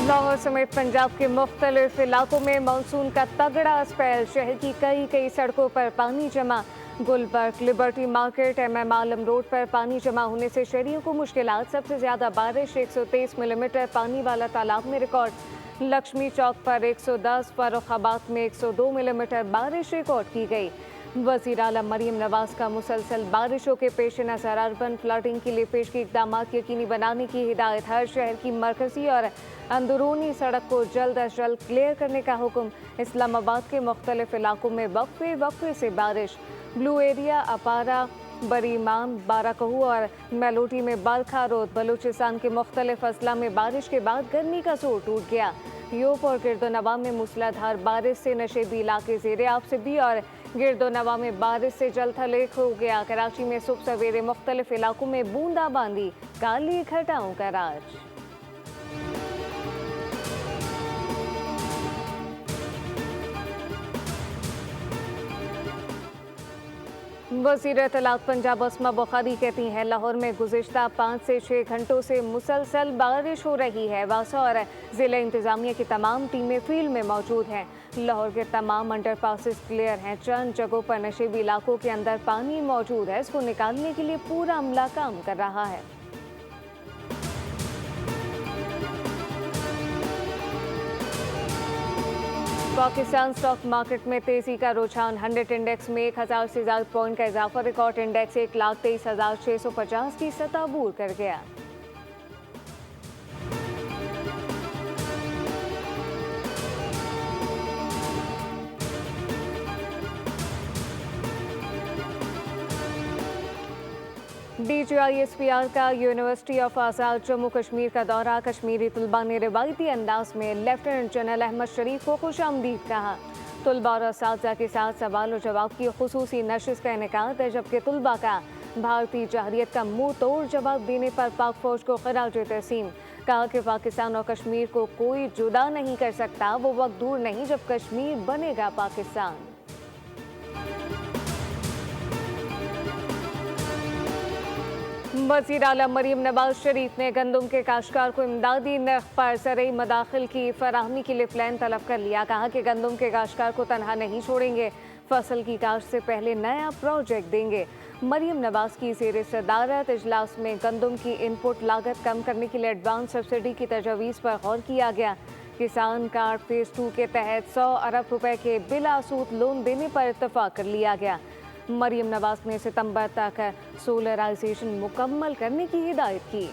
लाहौर समेत पंजाब के मुख्तलिफ इलाकों में मानसून का तगड़ा स्पेल। शहर की कई सड़कों पर पानी जमा। गुलबर्ग, लिबर्टी मार्केट, MM आलम रोड पर पानी जमा होने से शहरियों को मुश्किलात। सबसे ज्यादा बारिश 123 मिलीमीटर पानी वाला तालाब में रिकॉर्ड। लक्ष्मी चौक पर 110, फर्रुखाबाद में 102 मिलीमीटर बारिश रिकॉर्ड की गई। वज़ीर आला मरीम नवाज का मुसलसल बारिशों के पेश नज़र अर्बन फ्लडिंग के लिए पेशगी इक़दाम यकीनी बनाने की हिदायत। हर शहर की मरकजी और अंदरूनी सड़क को जल्द अज जल्द क्लियर करने का हुक्म। इस्लामाबाद के मुख्तलिफ इलाकों में वक्फे से बारिश। ब्लू एरिया, अपारा, बरीमाम, बाराकहू और मेलोटी में बरखा रोध। बलूचिस्तान के मुख्तलिफ अजला में बारिश के बाद गर्मी का जोर टूट गया। यूप और गिरदोनवा में मूसलाधार बारिश से नशेबी इलाके ज़ेरे आब से भी और गिरदोनवा में बारिश से जलथल हो गया। कराची में सुबह सवेरे मुख्तलिफ इलाकों में बूंदाबांदी, काली घटाओं का राज। वज़ीर इत्तलात पंजाब अस्मा बुखारी कहती हैं, लाहौर में गुज़िश्ता 5 से 6 घंटों से मुसलसल बारिश हो रही है। वासा और ज़िला इंतज़ामिया की तमाम टीमें फील्ड में मौजूद हैं। लाहौर के तमाम अंडरपासेस क्लियर हैं। चंद जगहों पर नशेबी इलाकों के अंदर पानी मौजूद है। इसको निकालने के लिए पूरा अमला काम कर रहा है। पाकिस्तान स्टॉक मार्केट में तेजी का रुझान। 100 इंडेक्स में 1000 से ज्यादा पॉइंट का इजाफा। रिकॉर्ड इंडेक्स 1,23,650 की सतह अबूर कर गया। DGISPR का यूनिवर्सिटी ऑफ आज़ाद जम्मू कश्मीर का दौरा। कश्मीरी तलबा ने रिवायती अंदाज में लेफ्टिनेंट जनरल अहमद शरीफ को खुशामदीद कहा। तलबा और असातिज़ा के साथ सवाल और जवाब की खुसूसी नशिस्त का इनेकाद है, जबकि तलबा का भारतीय जहरियत का मुंह तोड़ जवाब देने पर पाक फौज को खराज तहसीन। कहा कि पाकिस्तान और कश्मीर को कोई जुदा नहीं कर सकता। वो वक्त दूर नहीं जब कश्मीर बनेगा पाकिस्तान। वज़ीर आला मरीम नवाज शरीफ ने गंदम के काश्तकार को इमदादी नर्ख पर ज़रई मदाखिल की फराहमी के लिए प्लान तलब कर लिया। कहा कि गंदम के काश्तकार को तनहा नहीं छोड़ेंगे, फसल की काश्त से पहले नया प्रोजेक्ट देंगे। मरीम नवाज की ज़ेर सदारत इजलास में गंदम की इनपुट लागत कम करने के लिए एडवांस सब्सिडी की तजवीज़ पर गौर किया गया। किसान कार्ड फेज़ 2 के तहत 100 अरब रुपए के बिला सूद लोन देने पर इत्तफाक कर लिया गया। मरीम नवाज ने सितंबर तक सोलराइजेशन मुकम्मल करने की हिदायत की।